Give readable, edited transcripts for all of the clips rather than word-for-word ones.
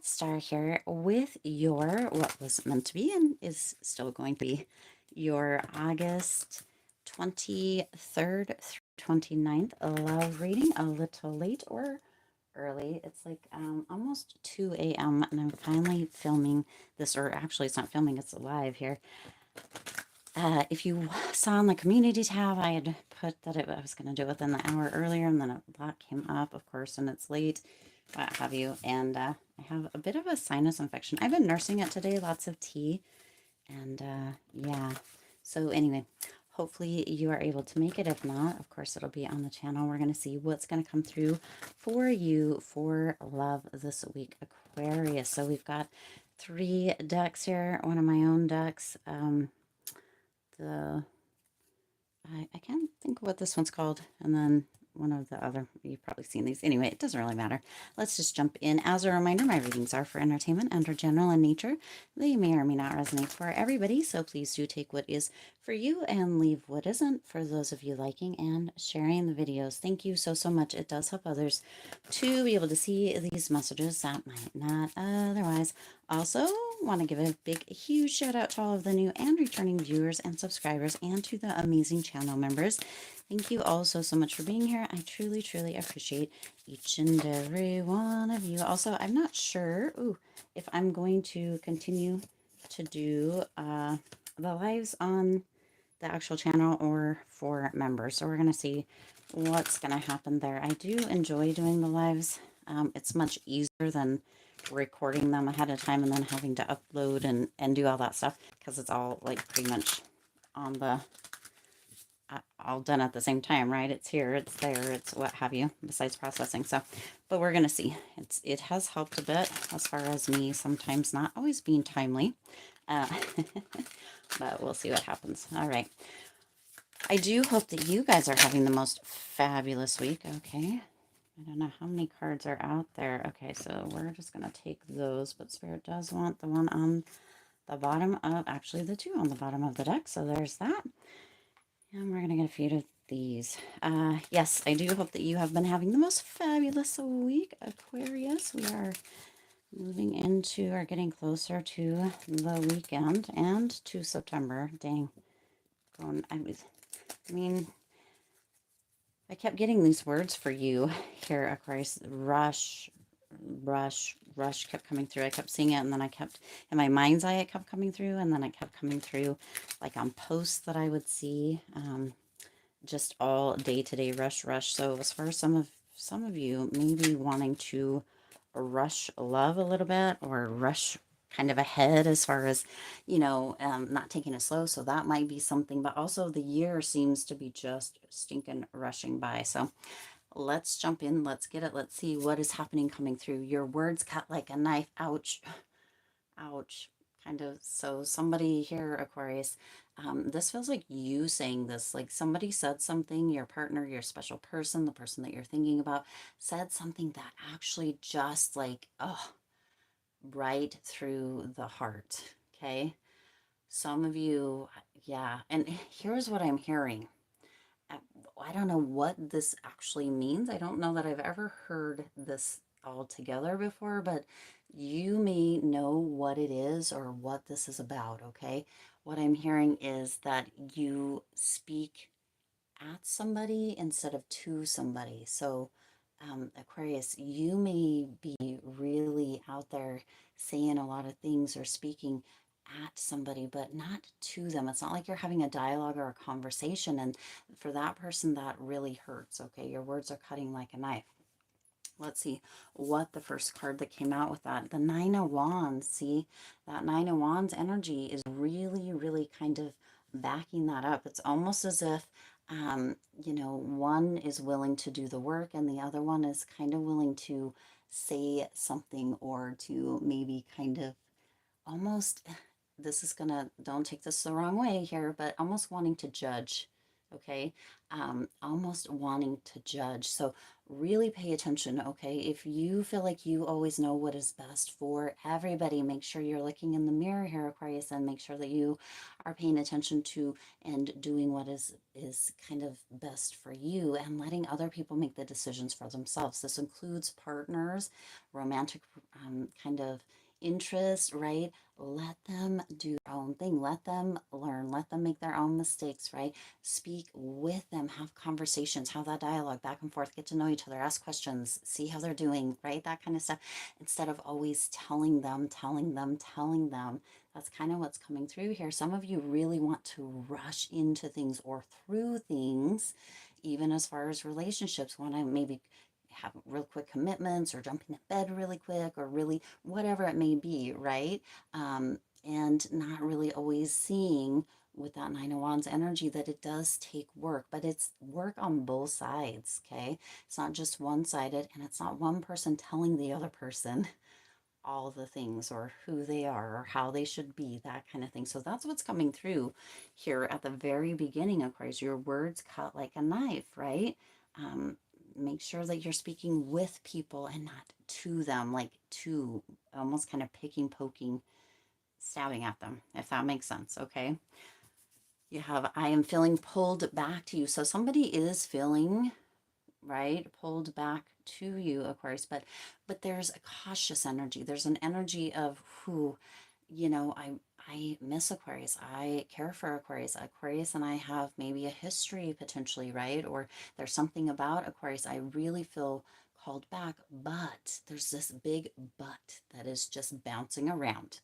Star here with your what was meant to be and is still going to be your August 23rd through 29th love reading. A little late or early. It's like almost 2 a.m. and I'm finally filming this, or actually it's not filming, it's live here. If you saw on the community tab, I had put that I was going to do it within the hour earlier, and then a lot came up, of course, and it's late, what have you. And I have a bit of a sinus infection. I've been nursing it today, lots of tea, and yeah. So anyway, hopefully you are able to make it. If not, of course, it'll be on the channel. We're going to see what's going to come through for you for love this week, Aquarius. So we've got 3 decks here, one of my own decks. I can't think of what this one's called, and then one of the other, you've probably seen these. Anyway, it doesn't really matter. Let's just jump in. As a reminder, my readings are for entertainment and are general in nature. They may or may not resonate for everybody, so please do take what is for you and leave what isn't, for those of you liking and sharing the videos. Thank you so much. It does help others to be able to see these messages that might not otherwise. Also, want to give a big, huge shout out to all of the new and returning viewers and subscribers, and to the amazing channel members. Thank you all so much for being here. I truly, truly appreciate each and every one of you. Also, I'm not sure if I'm going to continue to do the lives on the actual channel or for members. So we're going to see what's going to happen there. I do enjoy doing the lives. It's much easier than recording them ahead of time and then having to upload and do all that stuff, because it's all like pretty much on the all done at the same time, right? It's here, it's there, it's what have you, besides processing. So, but we're gonna see. It has helped a bit as far as me sometimes not always being timely, uh, but we'll see what happens. All right. I do hope that you guys are having the most fabulous week. Okay. I don't know how many cards are out there. Okay, so we're just going to take those, but Spirit does want the one on the bottom of, actually the 2 on the bottom of the deck, so there's that. And we're going to get a few of these. Yes, I do hope that you have been having the most fabulous week, Aquarius. We are moving into, or getting closer to the weekend and to September. Dang. I mean, I kept getting these words for you here, Aquarius. Rush kept coming through. I kept seeing it, and then I kept, in my mind's eye, it kept coming through, and then it kept coming through like on posts that I would see, just all day today, rush. So as far as some of you maybe wanting to rush love a little bit, or rush kind of ahead as far as, not taking it slow. So that might be something, but also the year seems to be just stinking rushing by. So let's jump in. Let's get it. Let's see what is happening coming through. Your words cut like a knife. Ouch. Ouch. Kind of. So somebody here, Aquarius, this feels like you saying this, like somebody said something, your partner, your special person, the person that you're thinking about, said something that actually just like, oh, right through the heart. Okay. Some of you, yeah. And here's what I'm hearing. I don't know what this actually means. I don't know that I've ever heard this all together before, but you may know what it is or what this is about. Okay. What I'm hearing is that you speak at somebody instead of to somebody. So, Aquarius, you may be really out there saying a lot of things or speaking at somebody, but not to them. It's not like you're having a dialogue or a conversation. And for that person, that really hurts. Okay. Your words are cutting like a knife. Let's see what the first card that came out with that. The 9 of Wands. See, that 9 of Wands energy is really kind of backing that up. It's almost as if, one is willing to do the work and the other one is kind of willing to say something, or to maybe kind of almost, this is gonna, don't take this the wrong way here, but almost wanting to judge. Okay. Almost wanting to judge. So really pay attention, okay? If you feel like you always know what is best for everybody, make sure you're looking in the mirror here, Aquarius, and make sure that you are paying attention to and doing what is kind of best for you and letting other people make the decisions for themselves. This includes partners, romantic kind of interest, right? Let them do their own thing. Let them learn. Let them make their own mistakes, right? Speak with them, have conversations, have that dialogue back and forth, get to know each other, ask questions, see how they're doing, right? That kind of stuff. Instead of always telling them, telling them, telling them. That's kind of what's coming through here. Some of you really want to rush into things or through things, even as far as relationships, want to maybe have real quick commitments or jumping to bed really quick or really whatever it may be, right? And not really always seeing with that Nine of Wands energy that it does take work, but it's work on both sides, okay? It's not just one-sided, and it's not one person telling the other person all the things or who they are or how they should be, that kind of thing. So that's what's coming through here at the very beginning, Aquarius. Your words cut like a knife, right? Um, make sure that you're speaking with people and not to them, like to almost kind of picking, poking, stabbing at them, if that makes sense, okay? You have, I am feeling pulled back to you. So somebody is feeling, right, pulled back to you, Aquarius, but there's a cautious energy. There's an energy of who, you know, I miss Aquarius. I care for Aquarius. Aquarius and I have maybe a history potentially, right? Or there's something about Aquarius I really feel called back, but there's this big but that is just bouncing around.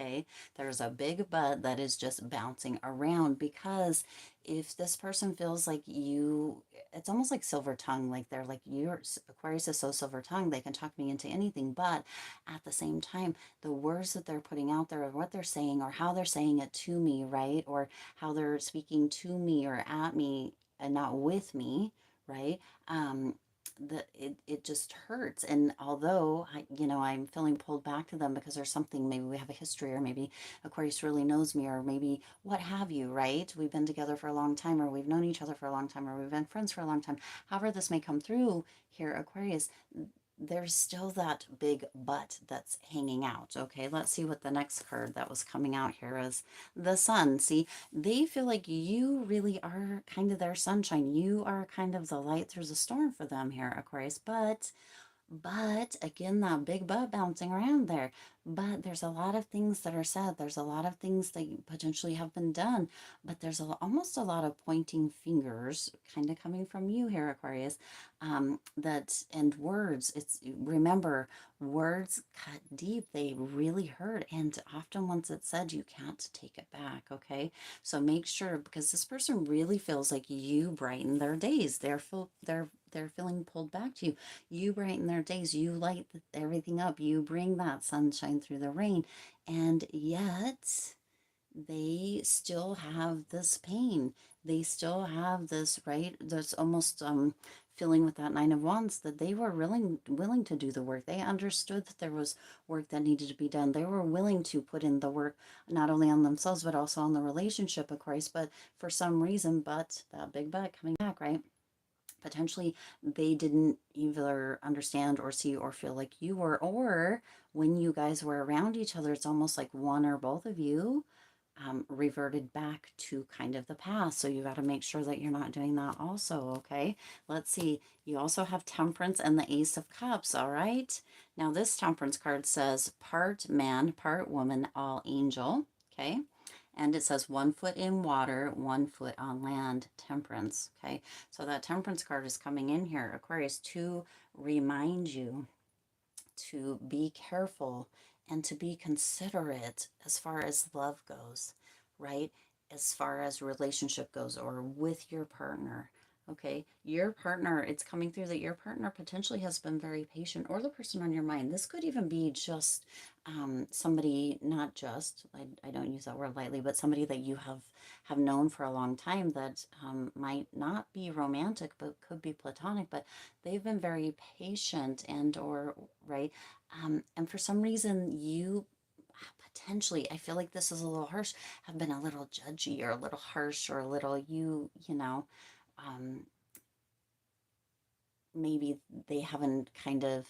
Okay, there's a big but that is just bouncing around because if this person feels like you, it's almost like silver tongue, like they're like, your Aquarius is so silver tongue, they can talk me into anything. But at the same time, the words that they're putting out there, or what they're saying, or how they're saying it to me, right? Or how they're speaking to me or at me and not with me, right? It just hurts. And although I'm feeling pulled back to them because there's something, maybe we have a history, or maybe Aquarius really knows me, or maybe what have you, right? We've been together for a long time, or we've known each other for a long time, or we've been friends for a long time. However this may come through here, Aquarius, there's still that big but that's hanging out. Okay, let's see what the next card that was coming out here is. The Sun. See, they feel like you really are kind of their sunshine. You are kind of the light through the storm for them here, Aquarius. But again, that big but bouncing around there. But there's a lot of things that are said. There's a lot of things that potentially have been done. But there's almost a lot of pointing fingers kind of coming from you here, Aquarius. That and words. It's, remember, words cut deep. They really hurt. And often once it's said, you can't take it back. Okay. So make sure, because this person really feels like you brighten their days. They're feeling pulled back to you. You brighten their days. You light everything up. You bring that sunshine through the rain. And yet they still have this pain. They still have this, right? There's almost feeling with that Nine of Wands that they were willing to do the work. They understood that there was work that needed to be done. They were willing to put in the work, not only on themselves, but also on the relationship of Christ. But for some reason, but that big but coming back, right? Potentially they didn't either understand or see or feel like you were, or when you guys were around each other, it's almost like one or both of you reverted back to kind of the past. So you got to make sure that you're not doing that also. Okay, let's see. You also have Temperance and the Ace of Cups. All right, now this Temperance card says part man, part woman, all angel. Okay, and it says 1 foot in water, 1 foot on land, Temperance. Okay, so that Temperance card is coming in here, Aquarius, to remind you to be careful and to be considerate as far as love goes, right? As far as relationship goes, or with your partner. Okay, your partner, it's coming through that your partner potentially has been very patient, or the person on your mind. This could even be just somebody, not just, I don't use that word lightly, but somebody that you have known for a long time that might not be romantic, but could be platonic, but they've been very patient and or, right? And for some reason, you potentially, I feel like this is a little harsh, have been a little judgy or a little harsh or a little, um, maybe they haven't kind of,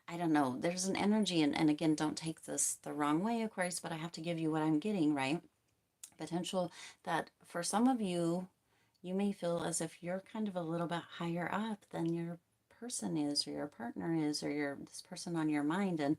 I don't know, there's an energy, and again, don't take this the wrong way, Aquarius, but I have to give you what I'm getting, right? Potential that for some of you, you may feel as if you're kind of a little bit higher up than your person is, or your partner is, or your this person on your mind, and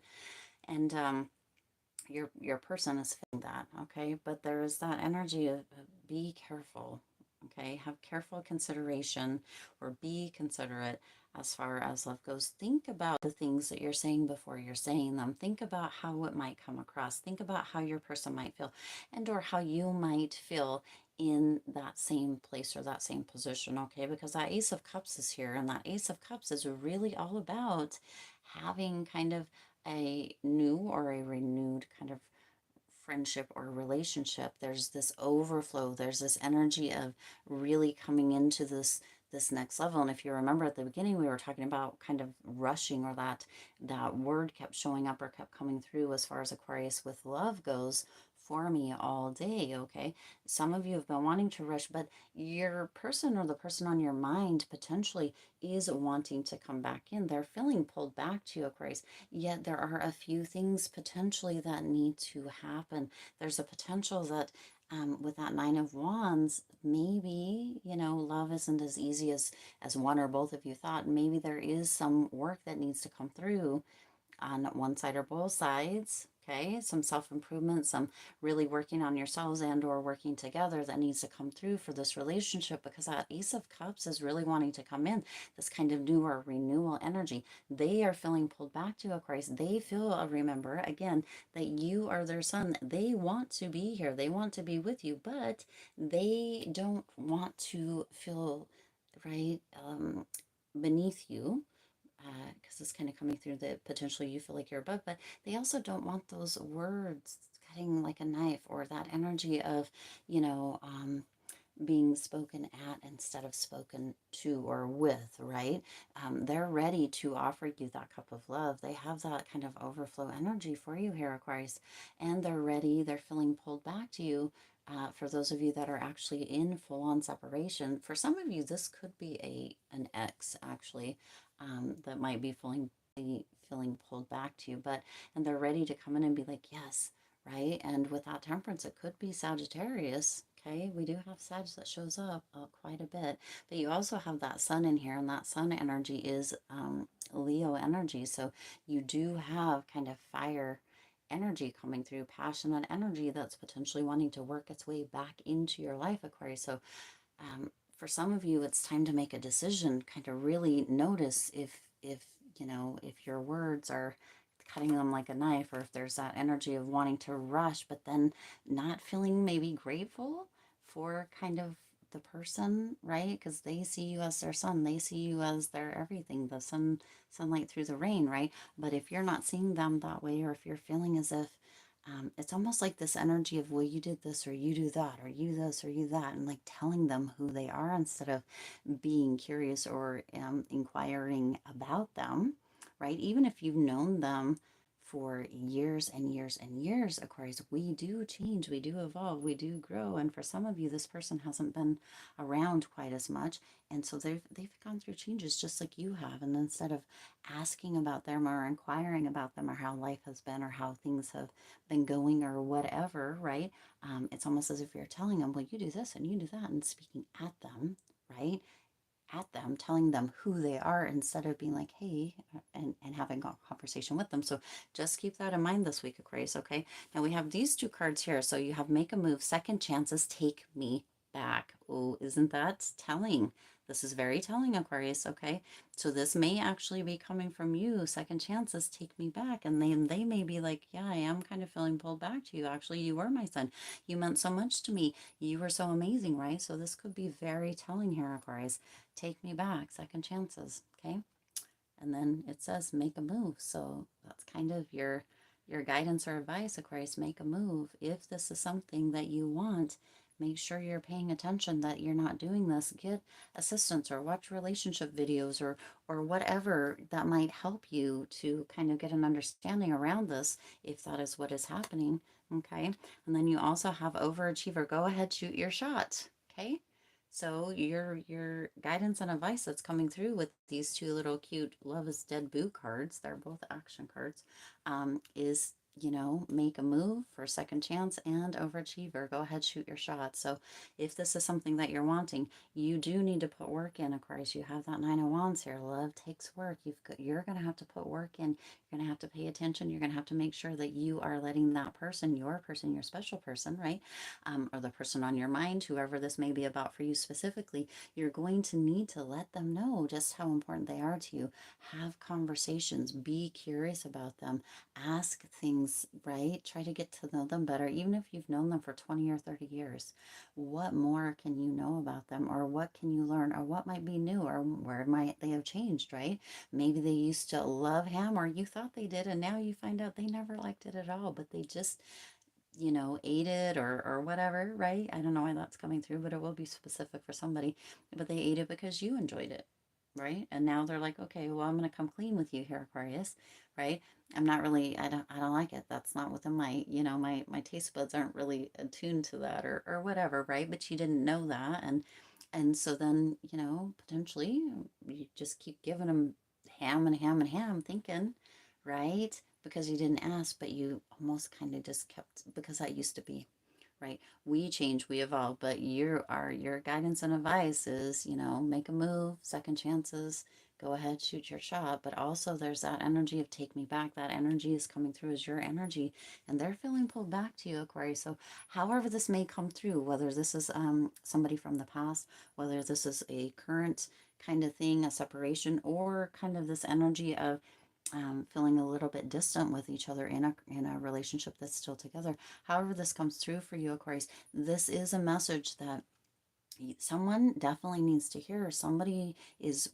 your person is feeling that, okay? But there is that energy of be careful, okay? Have careful consideration, or be considerate as far as love goes. Think about the things that you're saying before you're saying them. Think about how it might come across. Think about how your person might feel, and or how you might feel in that same place or that same position, okay? Because that Ace of Cups is here, and that Ace of Cups is really all about having kind of a new or a renewed kind of friendship or relationship. There's this overflow, there's this energy of really coming into this next level. And if you remember at the beginning, we were talking about kind of rushing, or that word kept showing up or kept coming through as far as Aquarius with love goes for me all day. Okay, some of you have been wanting to rush, but your person or the person on your mind potentially is wanting to come back in. They're feeling pulled back to you, Aquarius. Yet there are a few things potentially that need to happen. There's a potential that with that Nine of Wands, maybe, love isn't as easy as one or both of you thought. Maybe there is some work that needs to come through on one side or both sides. Okay, some self-improvement, some really working on yourselves and or working together that needs to come through for this relationship, because that Ace of Cups is really wanting to come in, this kind of new or renewal energy. They are feeling pulled back to Aquarius. They feel, remember again, that you are their sun. They want to be here. They want to be with you, but they don't want to feel right beneath you, because it's kind of coming through that potentially you feel like you're above, but they also don't want those words cutting like a knife, or that energy of, you know, being spoken at instead of spoken to or with, right? They're ready to offer you that cup of love. They have that kind of overflow energy for you here, Aquarius, and they're ready. They're feeling pulled back to you. For those of you that are actually in full-on separation, for some of you, this could be an ex, actually, that might be feeling pulled back to you, and they're ready to come in and be like, yes, right? And with that Temperance, it could be Sagittarius. Okay, we do have Sag that shows up quite a bit, but you also have that Sun in here, and that Sun energy is Leo energy. So you do have kind of fire energy coming through, passionate energy that's potentially wanting to work its way back into your life, Aquarius. So for some of you, it's time to make a decision, kind of really notice if your words are cutting them like a knife, or if there's that energy of wanting to rush, but then not feeling maybe grateful for kind of the person, right? Because they see you as their sun, they see you as their everything, the sunlight through the rain, right? But if you're not seeing them that way, or if you're feeling as if it's almost like this energy of, well, you did this, or you do that, or you this, or you that, and like telling them who they are instead of being curious or inquiring about them, right? Even if you've known them for years and years and years, Aquarius, we do change, we do evolve, we do grow. And for some of you, this person hasn't been around quite as much. And so they've gone through changes just like you have. And instead of asking about them or inquiring about them, or how life has been, or how things have been going, or whatever, right? It's almost as if you're telling them, well, you do this and you do that, and speaking at them, right? At them, telling them who they are instead of being like, hey, and having a conversation with them. So just keep that in mind this week, Aquarius, okay? Now we have these two cards here. So you have Make a Move, Second Chances, Take Me Back. Oh, isn't that telling? This is very telling, Aquarius, okay? So this may actually be coming from you. Second chances, take me back. And they may be like, yeah, I am kind of feeling pulled back to you. Actually, you were my son. You meant so much to me. You were so amazing, right? So this could be very telling here, Aquarius. Take me back, second chances, okay? And then it says make a move. So that's kind of your guidance or advice, Aquarius. Make a move. If this is something that you want, make sure you're paying attention that you're not doing this. Get assistance, or watch relationship videos, or whatever that might help you to kind of get an understanding around this, if that is what is happening. Okay. And then you also have overachiever. Go ahead, shoot your shot. Okay. So your guidance and advice that's coming through with these two little cute Love is Dead Boo cards, they're both action cards, is, you know, make a move for a second chance and overachiever. Go ahead, shoot your shot. So if this is something that you're wanting, you do need to put work in, Aquarius. You have that Nine of Wands here. Love takes work. You're going to have to put work in. You're going to have to pay attention. You're going to have to make sure that you are letting that person, your special person, right? Or the person on your mind, whoever this may be about for you specifically, you're going to need to let them know just how important they are to you. Have conversations, be curious about them, ask things, right? Try to get to know them better, even if you've known them for 20 or 30 years. What more can you know about them, or what can you learn, or what might be new, or where might they have changed, right? Maybe they used to love ham, or you thought they did, and now you find out they never liked it at all, but they just, you know, ate it or whatever, right? I don't know why that's coming through, but it will be specific for somebody. But they ate it because you enjoyed it, right? And now they're like, okay, well, I'm gonna come clean with you here, Aquarius, right? I'm not really, I don't like it. That's not within my, you know, my taste buds aren't really attuned to that or whatever, right? But you didn't know that, and so then, you know, potentially you just keep giving them ham and ham and ham, thinking, right? Because you didn't ask, but you almost kind of just kept, because that used to be, right? We change, we evolve, but your guidance and advice is, you know, make a move, second chances, go ahead, shoot your shot. But also there's that energy of take me back. That energy is coming through as your energy, and they're feeling pulled back to you, Aquarius. So however this may come through, whether this is somebody from the past, whether this is a current kind of thing, a separation, or kind of this energy of feeling a little bit distant with each other in a relationship that's still together. However, this comes through for you, Aquarius, this is a message that someone definitely needs to hear. Somebody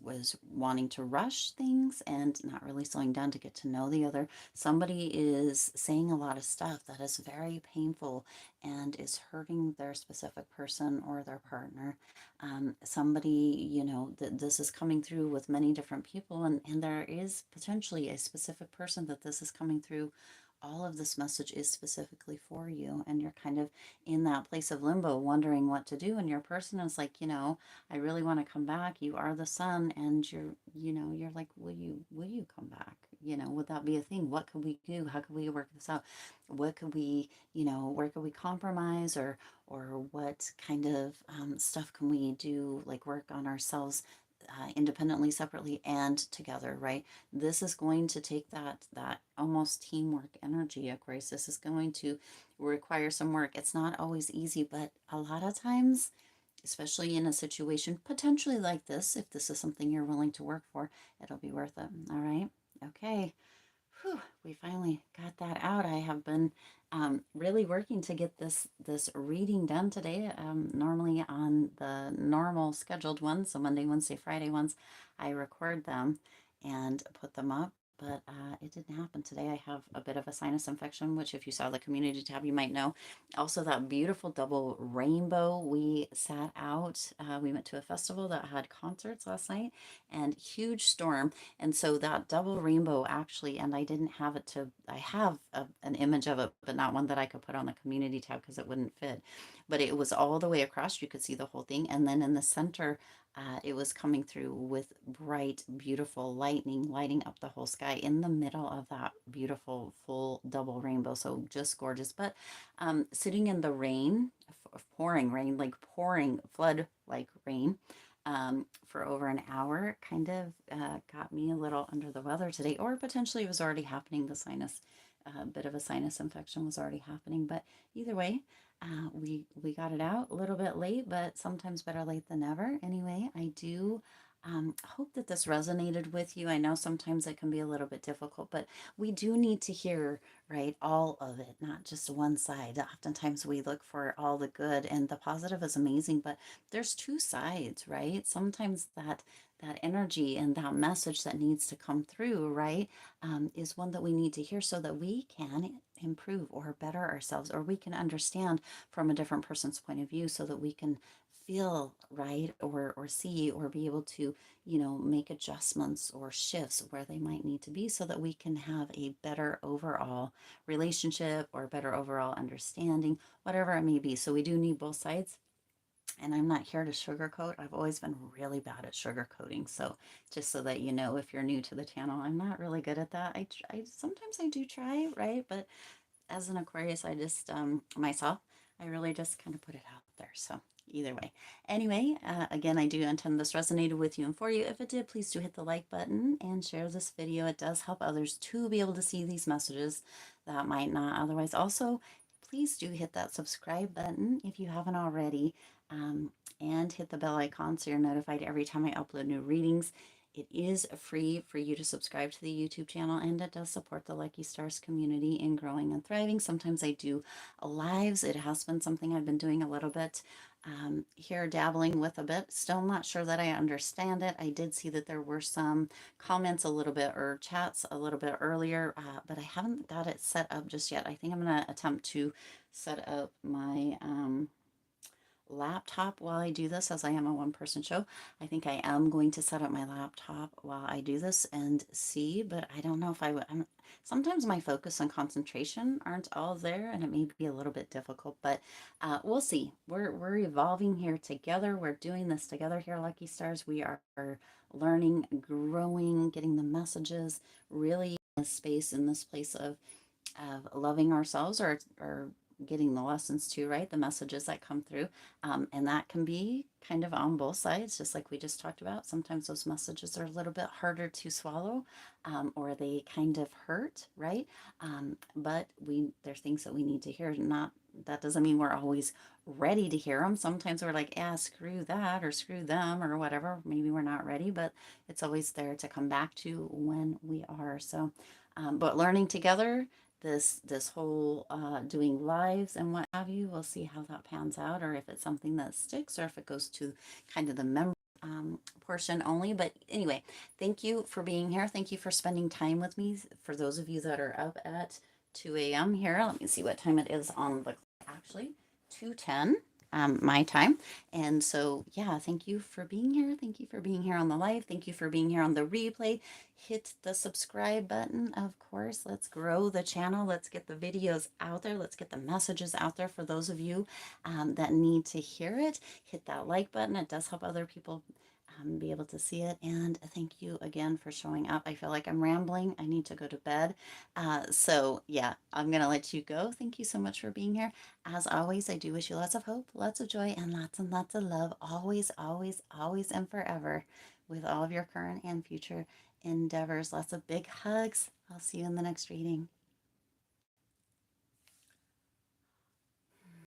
was wanting to rush things and not really slowing down to get to know the other. Somebody is saying a lot of stuff that is very painful and is hurting their specific person or their partner. Somebody, you know, this is coming through with many different people, and there is potentially a specific person that this is coming through. All of this message is specifically for you, and you're kind of in that place of limbo, wondering what to do. And your person is like, you know, I really want to come back. You are the sun, and you're, you know, you're like, will you come back? You know, would that be a thing? What could we do? How could we work this out? What could we, you know, where could we compromise, or what kind of stuff can we do, like work on ourselves independently, separately, and together, right? This is going to take that almost teamwork energy, Aquarius. This is going to require some work. It's not always easy, but a lot of times, especially in a situation potentially like this, if this is something you're willing to work for, it'll be worth it. All right. Okay. Whew, we finally got that out. I have been really working to get this reading done today. Normally on the normal scheduled ones, so Monday, Wednesday, Friday ones, I record them and put them up. But it didn't happen today. I have a bit of a sinus infection, which if you saw the community tab, you might know. Also, that beautiful double rainbow. We sat out. We went to a festival that had concerts last night, and huge storm. And so that double rainbow actually, and I didn't have it to, I have an image of it, but not one that I could put on the community tab because it wouldn't fit. But it was all the way across. You could see the whole thing. And then in the center, it was coming through with bright, beautiful lightning lighting up the whole sky in the middle of that beautiful full double rainbow. So just gorgeous. But sitting in the rain, pouring rain, like pouring flood like rain, for over an hour kind of got me a little under the weather today, or potentially it was already happening. The sinus, bit of a sinus infection was already happening, but either way, we got it out a little bit late, but sometimes better late than never. Anyway, I do hope that this resonated with you. I know sometimes it can be a little bit difficult, but we do need to hear, right, all of it, not just one side. Oftentimes we look for all the good, and the positive is amazing, but there's two sides, right? Sometimes that energy and that message that needs to come through, right, is one that we need to hear so that we can improve or better ourselves, or we can understand from a different person's point of view so that we can feel right, or see, or be able to, you know, make adjustments or shifts where they might need to be so that we can have a better overall relationship or better overall understanding, whatever it may be. So we do need both sides. And I'm not here to sugarcoat. I've always been really bad at sugarcoating. So just so that you know, if you're new to the channel, I'm not really good at that. I sometimes I do try, right? But as an Aquarius, I just, myself, I really just kind of put it out there. So either way. Anyway, again, I do intend this resonated with you and for you. If it did, please do hit the like button and share this video. It does help others to be able to see these messages that might not otherwise. Also, please do hit that subscribe button if you haven't already, and hit the bell icon so you're notified every time I upload new readings. It is free for you to subscribe to the YouTube channel, and it does support the Lucky Stars community in growing and thriving. Sometimes I do lives. It has been something I've been doing a little bit here, dabbling with a bit. Still not sure that I understand it. I did see that there were some comments a little bit or chats a little bit earlier, but I haven't got it set up just yet. I think I'm going to attempt to set up my laptop while I do this, as I am a one-person show. I think I am going to set up my laptop while I do this and see, but I don't know if I would. Sometimes my focus and concentration aren't all there, and it may be a little bit difficult, but we'll see. We're evolving here together. We're doing this together here, Lucky Stars. We are learning, growing, getting the messages, really in this space, in this place of loving ourselves, or getting the lessons too, right? The messages that come through. And that can be kind of on both sides, just like we just talked about. Sometimes those messages are a little bit harder to swallow, or they kind of hurt, right? But there's things that we need to hear. Not That doesn't mean we're always ready to hear them. Sometimes we're like, yeah, screw that or screw them or whatever. Maybe we're not ready, but it's always there to come back to when we are. So, but learning together, this whole doing lives and what have you, we'll see how that pans out, or if it's something that sticks, or if it goes to kind of the member portion only. But anyway, thank you for being here. Thank you for spending time with me. For those of you that are up at 2 a.m. here, let me see what time it is on the, actually 2:10 my time. And so, yeah, thank you for being here. Thank you for being here on the live. Thank you for being here on the replay. Hit the subscribe button, of course. Let's grow the channel. Let's get the videos out there. Let's get the messages out there for those of you that need to hear it. Hit that like button. It does help other people be able to see it. And thank you again for showing up. I feel like I'm rambling. I need to go to bed. So yeah, I'm going to let you go. Thank you so much for being here. As always, I do wish you lots of hope, lots of joy, and lots of love. Always, always, always, and forever, with all of your current and future endeavors. Lots of big hugs. I'll see you in the next reading.